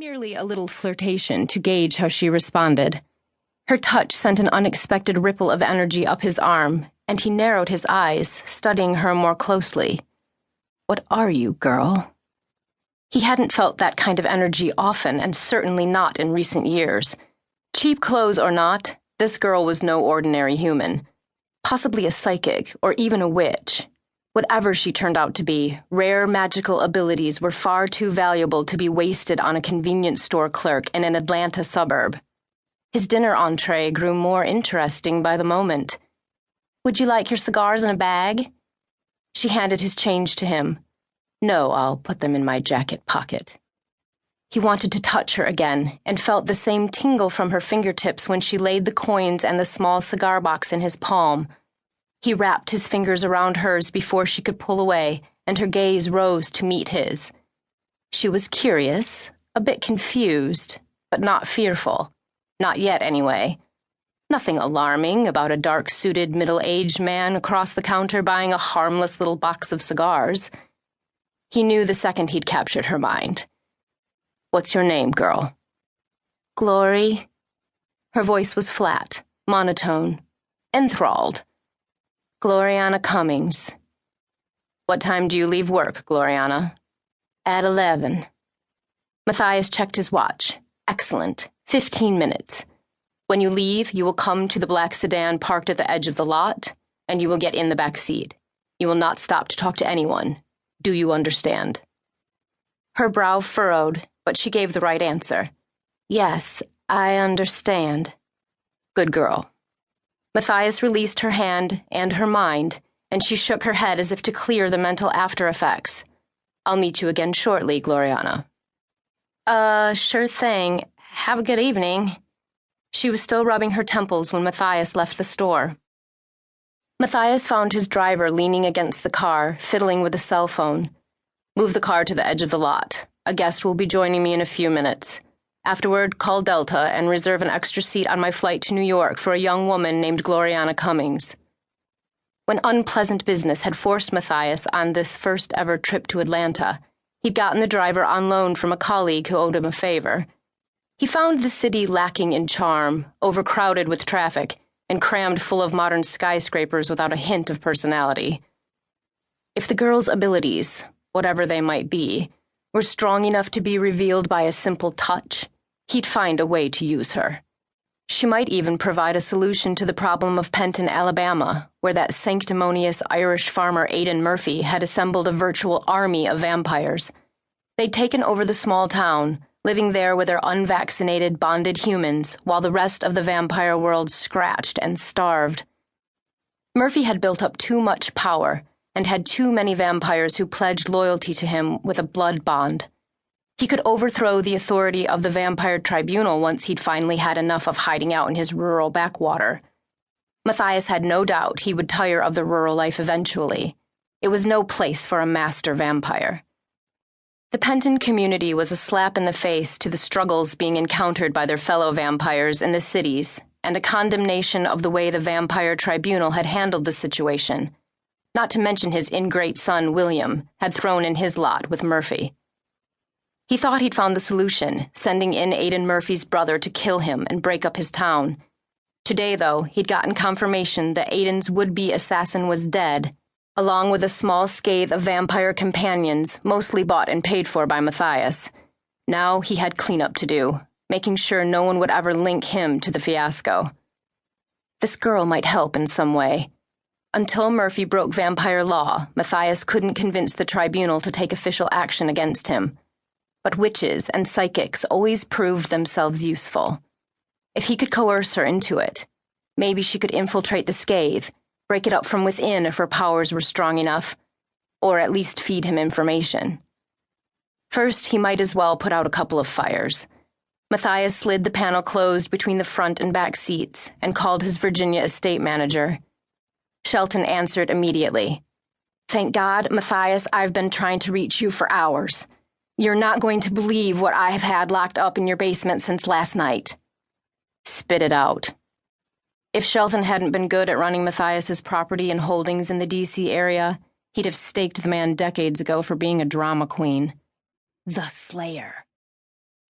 merely a little flirtation to gauge how she responded. Her touch sent an unexpected ripple of energy up his arm, and he narrowed his eyes, studying her more closely. "What are you, girl?" He hadn't felt that kind of energy often, and certainly not in recent years. Cheap clothes or not, this girl was no ordinary human. Possibly a psychic, or even a witch. Whatever she turned out to be, rare magical abilities were far too valuable to be wasted on a convenience store clerk in an Atlanta suburb. His dinner entree grew more interesting by the moment. "Would you like your cigars in a bag?" She handed his change to him. "No, I'll put them in my jacket pocket." He wanted to touch her again, and felt the same tingle from her fingertips when she laid the coins and the small cigar box in his palm. He wrapped his fingers around hers before she could pull away, and her gaze rose to meet his. She was curious, a bit confused, but not fearful. Not yet, anyway. Nothing alarming about a dark-suited, middle-aged man across the counter buying a harmless little box of cigars. He knew the second he'd captured her mind. "What's your name, girl?" "Glory." Her voice was flat, monotone, enthralled. "Gloriana Cummings." "What time do you leave work, Gloriana?" "At 11. Matthias checked his watch. "Excellent. 15 minutes. When you leave, you will come to the black sedan parked at the edge of the lot, and you will get in the back seat. You will not stop to talk to anyone. Do you understand?" Her brow furrowed, but she gave the right answer. "Yes, I understand." "Good girl." Matthias released her hand and her mind, and she shook her head as if to clear the mental after-effects. "I'll meet you again shortly, Gloriana." Sure thing. Have a good evening." She was still rubbing her temples when Matthias left the store. Matthias found his driver leaning against the car, fiddling with a cell phone. "Move the car to the edge of the lot. A guest will be joining me in a few minutes. Afterward, call Delta and reserve an extra seat on my flight to New York for a young woman named Gloriana Cummings." When unpleasant business had forced Matthias on this first-ever trip to Atlanta, he'd gotten the driver on loan from a colleague who owed him a favor. He found the city lacking in charm, overcrowded with traffic, and crammed full of modern skyscrapers without a hint of personality. If the girl's abilities, whatever they might be, were strong enough to be revealed by a simple touch, he'd find a way to use her. She might even provide a solution to the problem of Penton, Alabama, where that sanctimonious Irish farmer Aidan Murphy had assembled a virtual army of vampires. They'd taken over the small town, living there with their unvaccinated, bonded humans, while the rest of the vampire world scratched and starved. Murphy had built up too much power, and had too many vampires who pledged loyalty to him with a blood bond. He could overthrow the authority of the Vampire Tribunal once he'd finally had enough of hiding out in his rural backwater. Matthias had no doubt he would tire of the rural life eventually. It was no place for a master vampire. The Penton community was a slap in the face to the struggles being encountered by their fellow vampires in the cities, and a condemnation of the way the Vampire Tribunal had handled the situation. Not to mention his ingrate son, William, had thrown in his lot with Murphy. He thought he'd found the solution, sending in Aidan Murphy's brother to kill him and break up his town. Today, though, he'd gotten confirmation that Aidan's would-be assassin was dead, along with a small scathe of vampire companions, mostly bought and paid for by Matthias. Now he had cleanup to do, making sure no one would ever link him to the fiasco. This girl might help in some way. Until Murphy broke vampire law, Matthias couldn't convince the tribunal to take official action against him. But witches and psychics always proved themselves useful. If he could coerce her into it, maybe she could infiltrate the scathe, break it up from within if her powers were strong enough, or at least feed him information. First, he might as well put out a couple of fires. Matthias slid the panel closed between the front and back seats and called his Virginia estate manager. Shelton answered immediately. "Thank God, Matthias, I've been trying to reach you for hours. You're not going to believe what I have had locked up in your basement since last night." "Spit it out." If Shelton hadn't been good at running Matthias's property and holdings in the D.C. area, he'd have staked the man decades ago for being a drama queen. The Slayer.